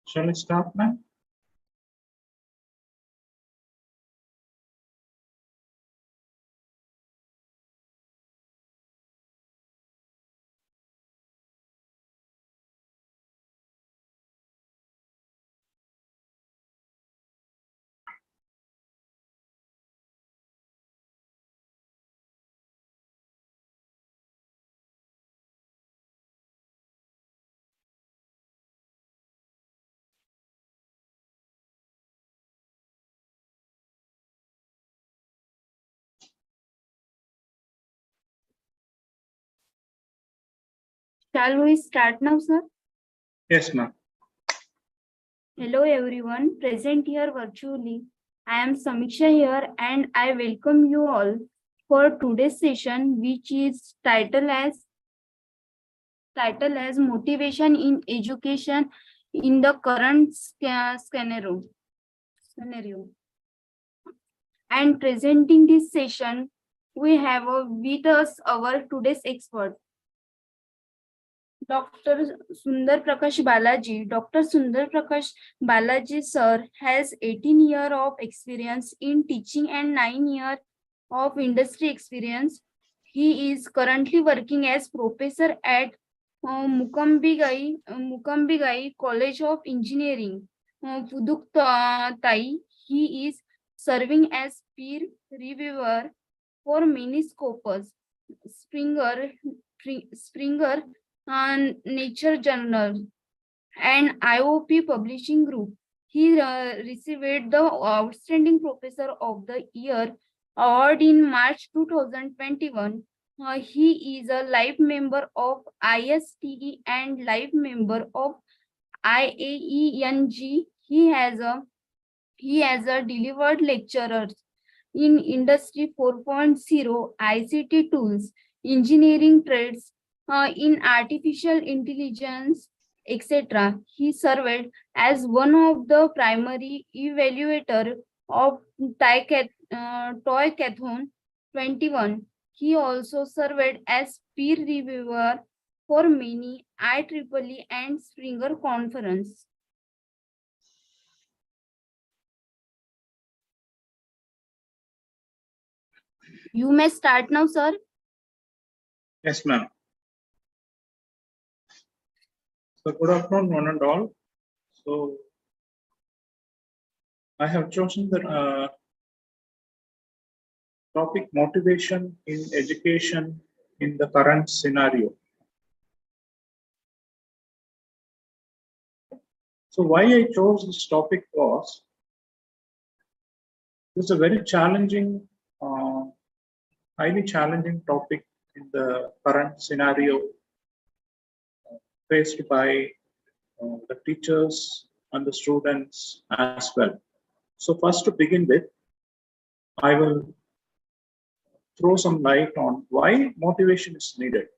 Shall I start now? Shall we start now, sir? Yes, ma'am. Hello, everyone present here virtually. I am Samiksha here, and I welcome you all for today's session, which is titled as Motivation in Education in the Current Scenario. And presenting this session, we have with us our today's expert, Dr. Sundar Prakash Balaji. Dr. Sundar Prakash Balaji sir has 18 years of experience in teaching and 9 years of industry experience. He is currently working as professor at Mukambigai College of Engineering, Puduktai. He is serving as peer reviewer for many scopus, Springer Nature Journal, and IOP Publishing Group. He received the Outstanding Professor of the Year award in March 2021. He is a life member of ISTE and life member of IAENG. He has a delivered lecturers in Industry 4.0, ICT tools, engineering trades, in artificial intelligence, etc. He served as one of the primary evaluator of Toycathon 21. He also served as peer reviewer for many IEEE and Springer conference. You may start now, sir. Yes, ma'am. So good afternoon, one and all. So I have chosen the topic motivation in education in the current scenario. So why I chose this topic was it's a very challenging, highly challenging topic in the current scenario faced by the teachers and the students as well. So first to begin with, I will throw some light on why motivation is needed.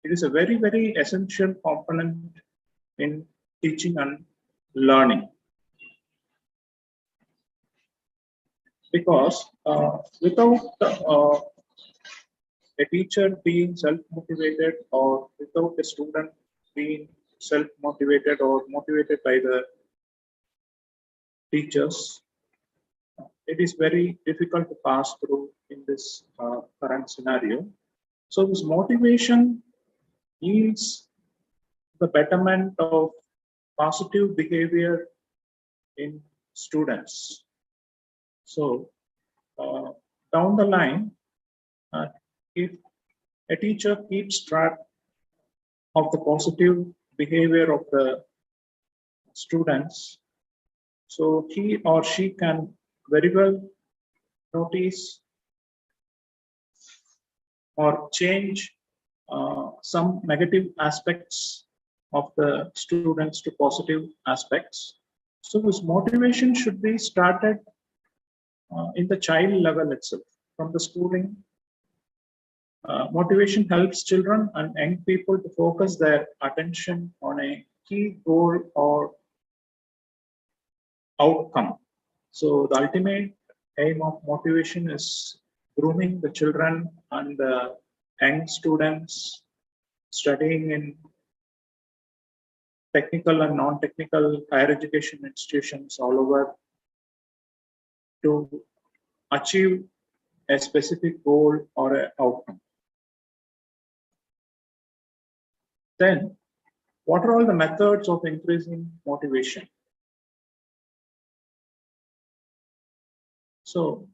It is a very, very essential component in teaching and learning. Because without a teacher being self-motivated or without a student being self-motivated or motivated by the teachers, it is very difficult to pass through in this current scenario. So this motivation yields the betterment of positive behavior in students. So down the line, if a teacher keeps track of the positive behavior of the students, so he or she can very well notice or change some negative aspects of the students to positive aspects. So this motivation should be started in the child level itself, from the schooling. Motivation helps children and young people to focus their attention on a key goal or outcome. So the ultimate aim of motivation is grooming the children and the young students studying in technical and non-technical higher education institutions all over to achieve a specific goal or an outcome. Then, what are all the methods of increasing motivation? So,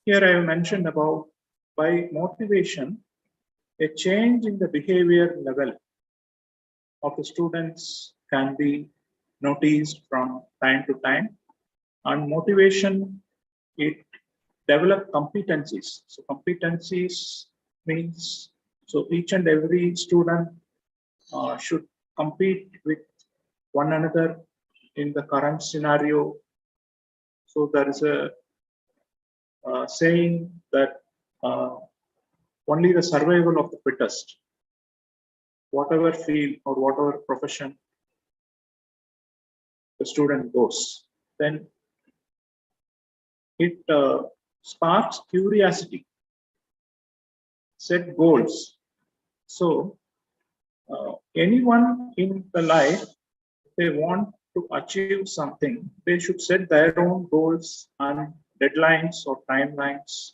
here I have mentioned about by motivation, a change in the behavior level of the students can be noticed from time to time, and motivation, it develop competencies. So competencies means, so each and every student should compete with one another in the current scenario. So there is a saying that only the survival of the fittest, whatever field or whatever profession the student goes, then it sparks curiosity, set goals. So anyone in the life, if they want to achieve something, they should set their own goals and deadlines or timelines.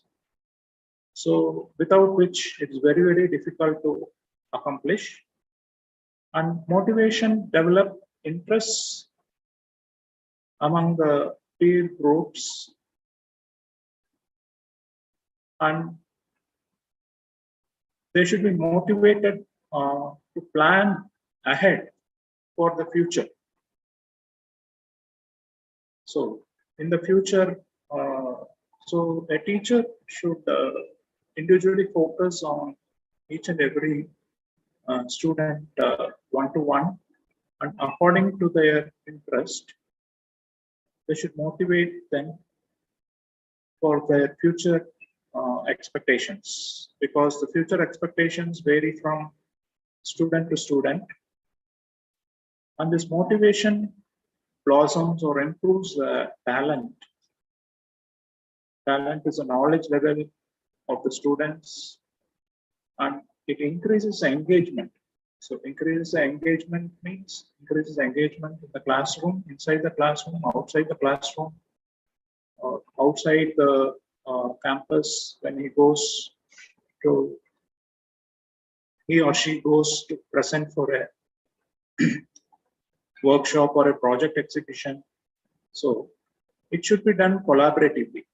So without which it is very, very difficult to accomplish. And motivation develop interests among the peer groups, and they should be motivated to plan ahead for the future. So in the future, so a teacher should individually focus on each and every student one-to-one, and according to their interest, they should motivate them for their future expectations, because the future expectations vary from student to student, and this motivation blossoms or improves talent. Talent is a knowledge level of the students, and it increases engagement. So increases engagement means increases engagement in the classroom, inside the classroom, outside the classroom, outside the campus when he or she goes to present for a workshop or a project execution. So it should be done collaboratively.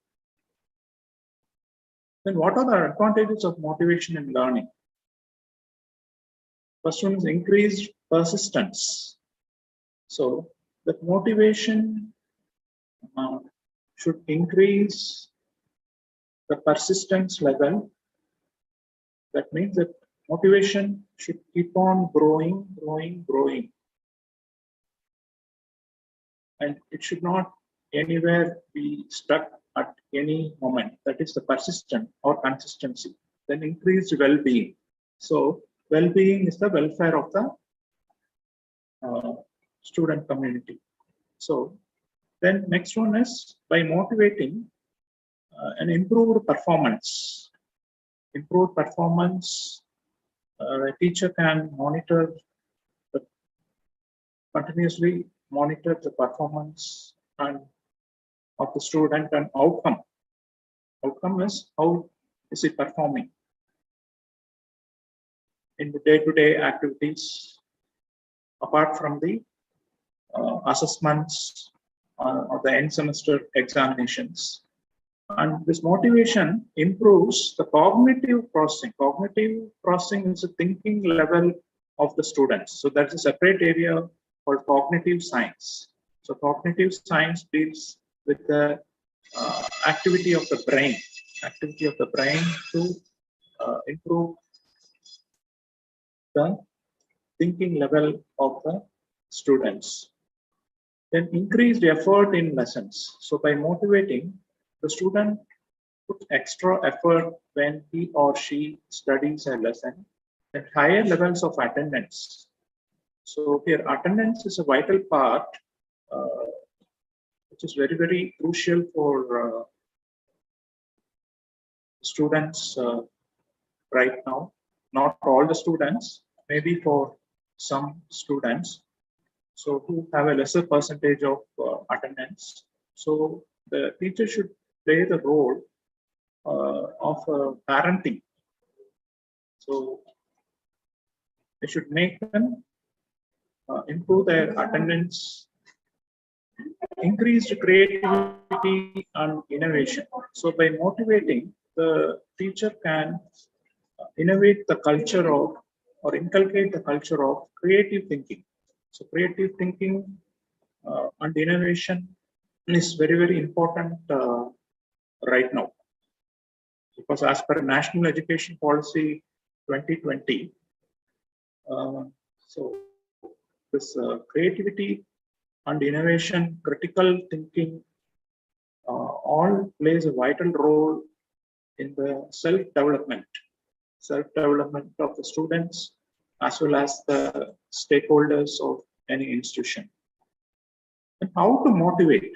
Then what are the advantages of motivation in learning? First one is increased persistence. So the motivation should increase the persistence level. That means that motivation should keep on growing. And it should not anywhere be stuck at any moment. That is the persistent or consistency. Then increased well-being. So well-being is the welfare of the student community. So then next one is by motivating an improved performance. Improved performance, a teacher can continuously monitor the performance and of the student, and outcome. Outcome is how is it performing in the day-to-day activities, apart from the assessments or the end semester examinations. And this motivation improves the cognitive processing. Cognitive processing is a thinking level of the students. So that's a separate area called cognitive science. So cognitive science deals with the activity of the brain to improve the thinking level of the students. Then increased effort in lessons. So by motivating, the student put extra effort when he or she studies a lesson, and higher levels of attendance. So here attendance is a vital part, which is very, very crucial for students right now. Not all the students, maybe for some students, so who have a lesser percentage of attendance. So the teacher should play the role of parenting. So they should make them improve their attendance, increased creativity and innovation. So by motivating, the teacher can innovate the culture of or inculcate the culture of creative thinking. So creative thinking and innovation is very, very important right now, because as per National Education Policy 2020, so this creativity and innovation, critical thinking, all plays a vital role in the self-development of the students as well as the stakeholders of any institution. And how to motivate?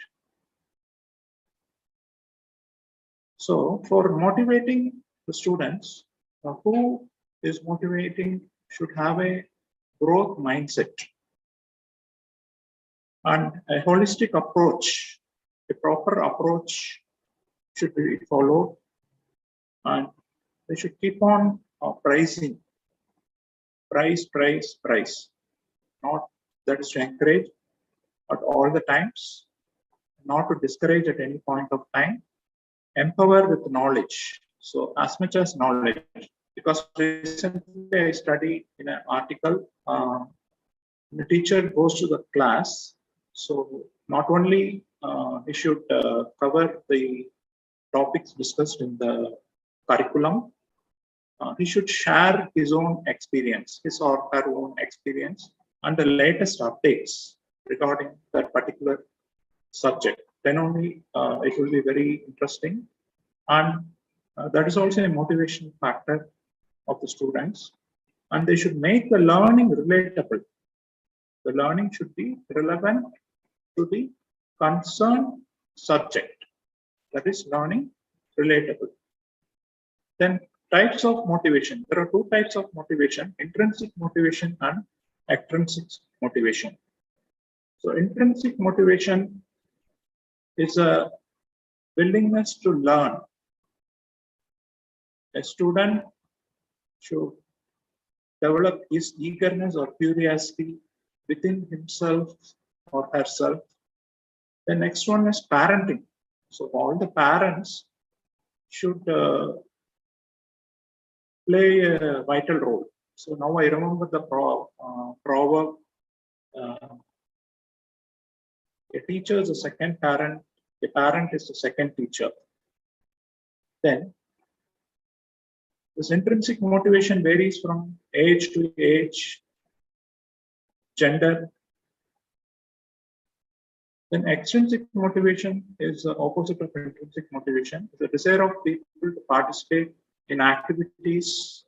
So for motivating the students, who is motivating should have a growth mindset and a holistic approach. A proper approach should be followed, and they should keep on pricing, price. Not that is to encourage at all the times, not to discourage at any point of time, empower with knowledge. So as much as knowledge, because recently I studied in an article, the teacher goes to the class, so not only he should cover the topics discussed in the curriculum, he should share his own experience, his or her own experience, and the latest updates regarding that particular subject. Then only it will be very interesting, and that is also a motivation factor of the students. And they should make the learning relatable. The learning should be relevant to the concerned subject. That is learning relatable. Then types of motivation. There are two types of motivation: intrinsic motivation and extrinsic motivation. So intrinsic motivation is a willingness to learn. A student should develop his eagerness or curiosity within himself or herself. The next one is parenting. So all the parents should play a vital role. So now I remember the proverb, a teacher is a second parent, a parent is the second teacher. Then this intrinsic motivation varies from age to age, gender. Then extrinsic motivation is the opposite of intrinsic motivation. It's the desire of people to participate in activities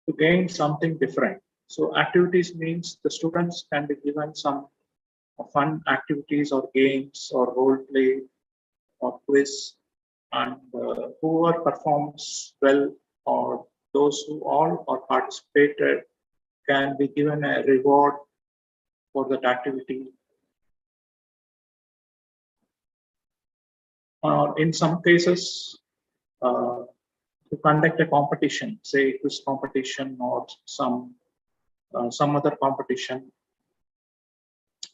to gain something different. So activities means the students can be given some fun activities or games or role play or quiz, and whoever performs well or those who all are participated can be given a reward for that activity. In some cases, to conduct a competition, say quiz competition or some other competition,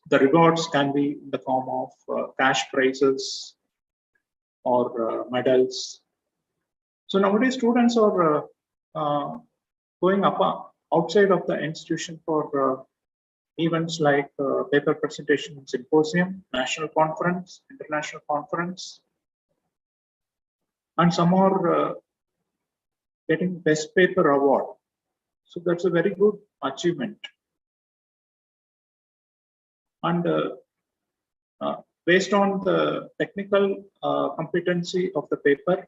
the rewards can be in the form of cash prizes or medals. So nowadays students are going up outside of the institution for events like paper presentation symposium, national conference, international conference, and some are getting best paper award. So that's a very good achievement. And based on the technical competency of the paper,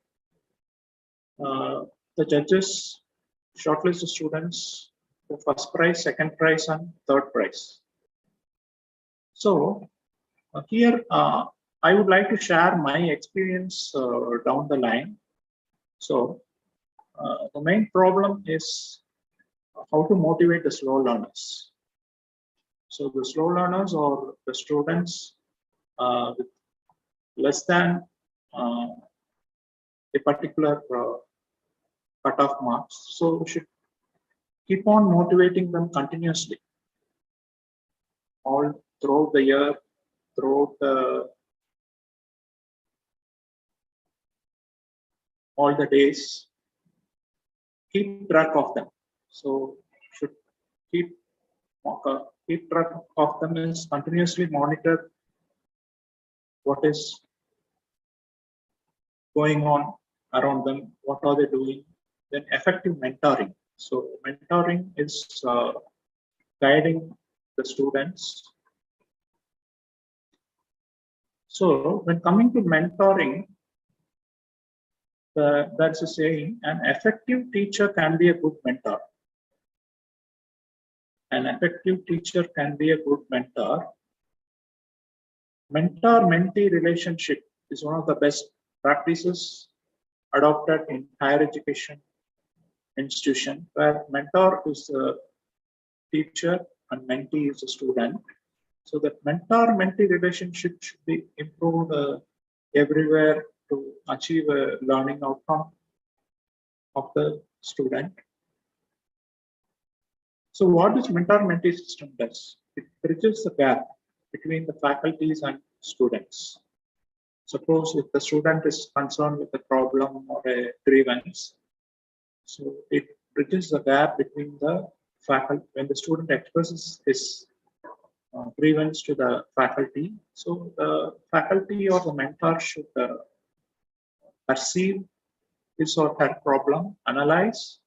the judges shortlist the students for first prize, second prize, and third prize. So here I would like to share my experience down the line. So the main problem is how to motivate the slow learners. So the slow learners or the students with less than a particular cutoff marks. So we should keep on motivating them continuously all throughout the year, throughout all the days. Keep track of them. So should keep keep track of them is continuously monitor what is going on around them, what are they doing. Then effective mentoring. So mentoring is guiding the students. So when coming to mentoring, that's a saying, an effective teacher can be a good mentor. An effective teacher can be a good mentor. Mentor-mentee relationship is one of the best practices adopted in higher education institution, where mentor is a teacher and mentee is a student. So that mentor-mentee relationship should be improved everywhere to achieve a learning outcome of the student. So what this mentor-mentee system does, it bridges the gap between the faculties and students. Suppose if the student is concerned with a problem or a grievance, so it bridges the gap between the faculty when the student expresses his grievance to the faculty. So the faculty or the mentor should perceive his or her problem, analyze,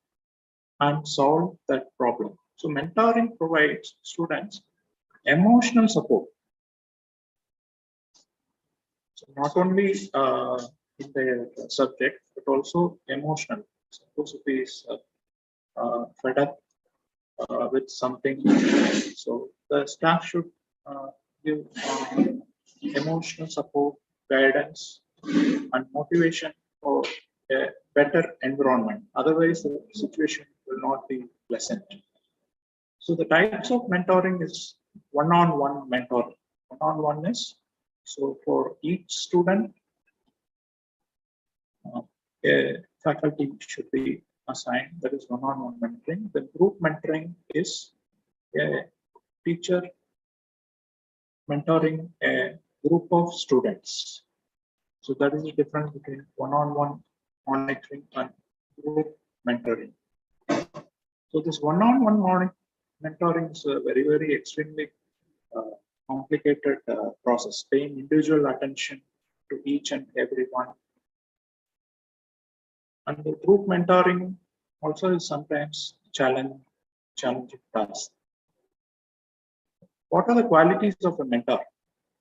and solve that problem. So mentoring provides students emotional support. So not only in the subject, but also emotional. Suppose if he is fed up with something, so the staff should give emotional support, guidance, and motivation for a better environment. Otherwise, the situation will not be pleasant. So the types of mentoring is one-on-one mentoring. One-on-one is, so for each student, a faculty should be assigned. That is one-on-one mentoring. The group mentoring is a teacher mentoring a group of students. So that is the difference between one-on-one monitoring and group mentoring. So this one-on-one mentoring is a very extremely complicated process, paying individual attention to each and every one. And the group mentoring also is sometimes challenging task. What are the qualities of a mentor?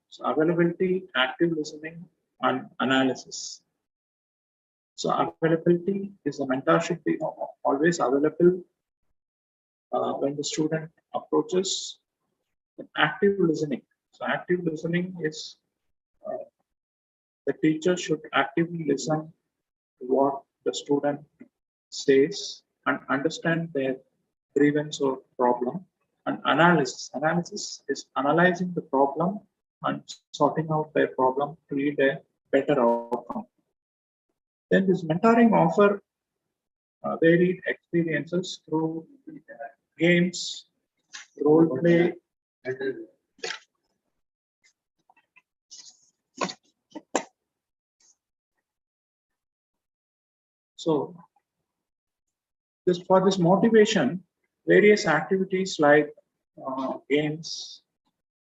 So availability, active listening, and analysis. So availability is the mentor should be always available when the student approaches. Active listening. So active listening is the teacher should actively listen to what the student says and understand their grievance or problem. And analysis is analyzing the problem and sorting out their problem to lead a better outcome. Then this mentoring offer varied experiences through games, role play, so for this motivation, various activities like games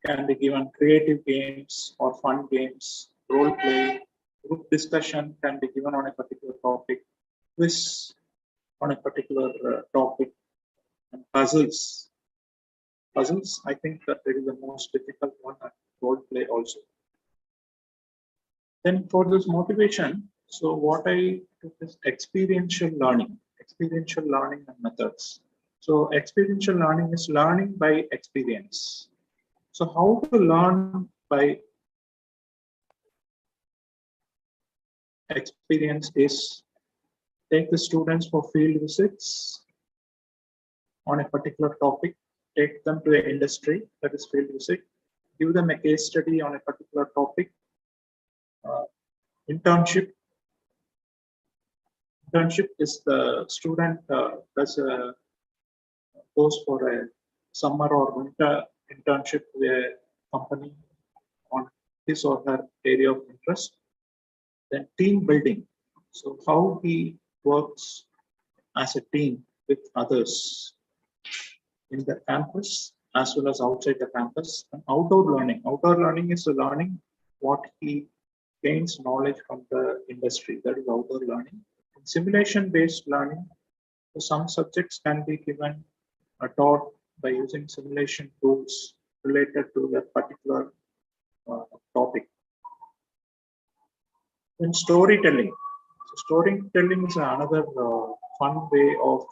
can be given, creative games or fun games, role play, group discussion can be given on a particular topic, quiz on a particular topic, and puzzles. Puzzles, I think that it is the most difficult one, and role play also. Then for this motivation, so what I took is experiential learning and methods. So experiential learning is learning by experience. So how to learn by experience is take the students for field visits, on a particular topic, take them to the industry, that is field visit, give them a case study on a particular topic, internship. Internship is the student goes for a summer or winter internship with a company on his or her area of interest. Then team building. So how he works as a team with others in the campus as well as outside the campus. And outdoor learning. Outdoor learning is the learning what he gains knowledge from the industry. That is outdoor learning. Simulation-based learning. So some subjects can be given or taught by using simulation tools related to that particular topic. Then storytelling. So storytelling is another fun way of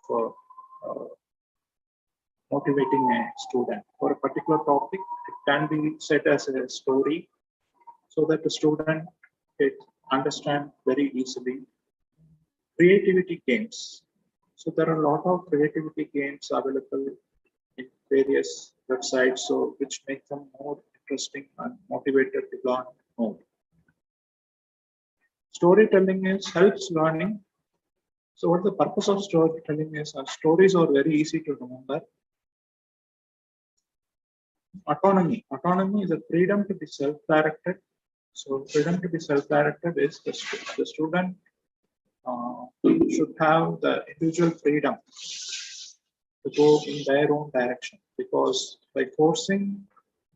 motivating a student. For a particular topic, it can be set as a story so that the student can understand very easily. Creativity games. So there are a lot of creativity games available in various websites, so which make them more interesting and motivated to learn more. Storytelling helps learning. So what the purpose of storytelling is, stories are very easy to remember. Autonomy. Autonomy is a freedom to be self-directed. So freedom to be self-directed is the student should have the individual freedom to go in their own direction, because by forcing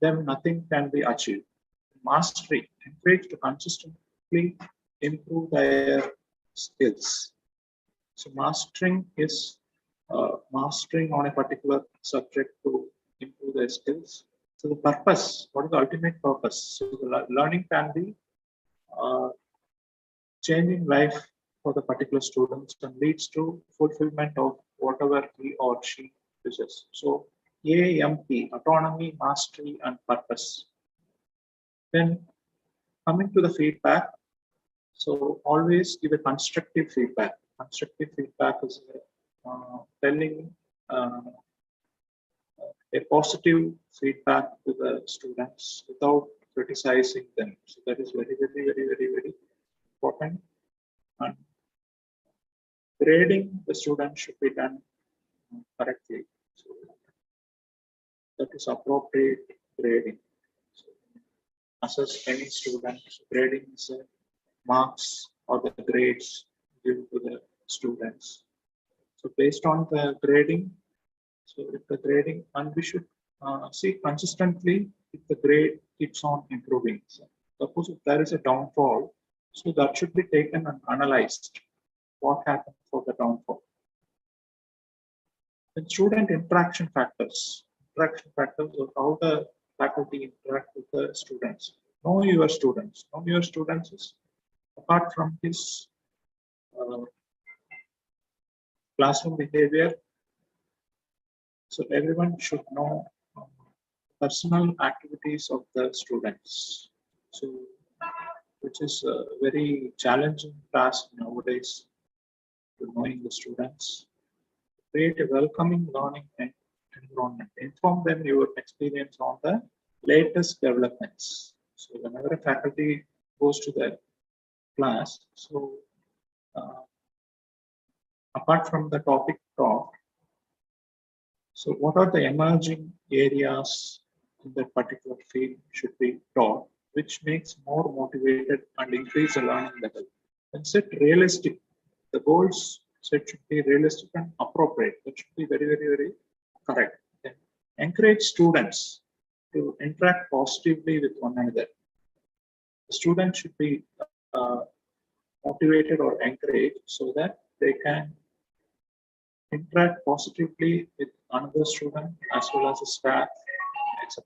them, nothing can be achieved. Mastery, encourage to consistently improve their skills. So mastering is mastering on a particular subject to improve their skills. So the purpose, what is the ultimate purpose? So the learning can be changing life for the particular students and leads to fulfillment of whatever he or she wishes. So AMP, autonomy, mastery, and purpose. Then coming to the feedback, so always give a constructive feedback. Constructive feedback is telling a positive feedback to the students without criticizing them. So that is very, very, very, very, very important. And grading the student should be done correctly. So that is appropriate grading. So assess any student. So grading is marks or the grades given to the students. So based on the grading, so if the grading, and we should see consistently if the grade keeps on improving. So suppose if there is a downfall, so that should be taken and analyzed. What happened for the downfall? Then student interaction factors. Interaction factors of how the faculty interact with the students. Know your students. Know your students is apart from his classroom behavior. So everyone should know personal activities of the students. So which is a very challenging task nowadays to knowing the students. Create a welcoming learning environment. Inform them your experience on the latest developments. So whenever a faculty goes to the class, so apart from the topic taught, so what are the emerging areas in that particular field should be taught, which makes more motivated and increase the learning level. And set realistic. The goals set should be realistic and appropriate. That should be very, very, very correct. Then encourage students to interact positively with one another. The students should be motivated or encouraged so that they can interact positively with another student as well as the staff, etc.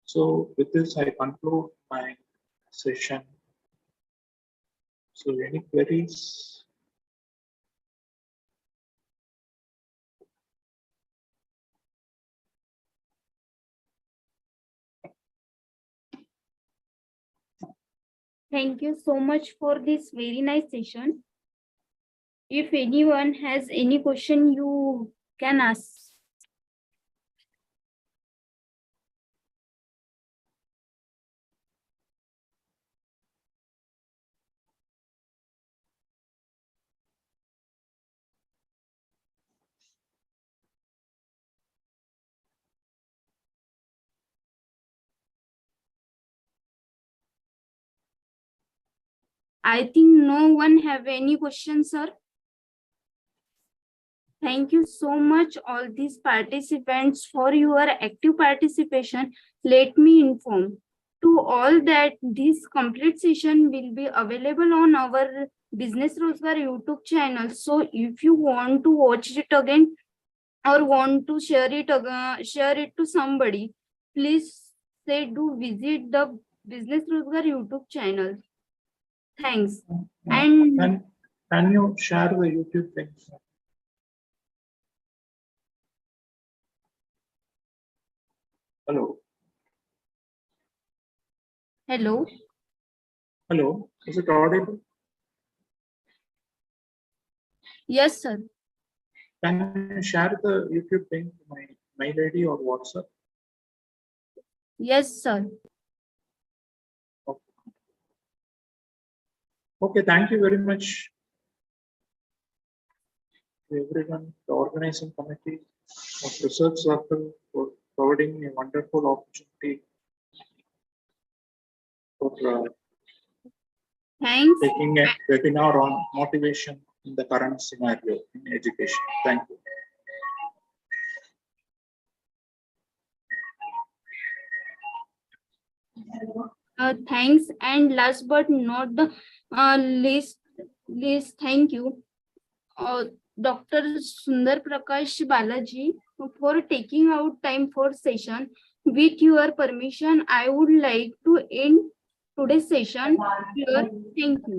So with this, I conclude my session. So any queries? Thank you so much for this very nice session. If anyone has any question, you can ask. I think no one have any questions, sir. Thank you so much, all these participants, for your active participation. Let me inform to all that this complete session will be available on our Business Rozgar YouTube channel. So if you want to watch it again or want to share it to somebody, please say do visit the Business Rozgar YouTube channel. Thanks. And Can you share the YouTube link? Hello. hello. Hello. Is it audible? Yes, sir. Can you share the YouTube link to my mail ID or WhatsApp? Yes, sir. Okay, thank you very much to everyone, the organizing committee of Research Circle, for providing a wonderful opportunity for Thanks. taking a webinar on motivation in the current scenario in education. Thank you. Thanks. And last but not the least, thank you, Dr. Sundar Prakash Balaji, for taking out time for session. With your permission, I would like to end today's session here. Thank you.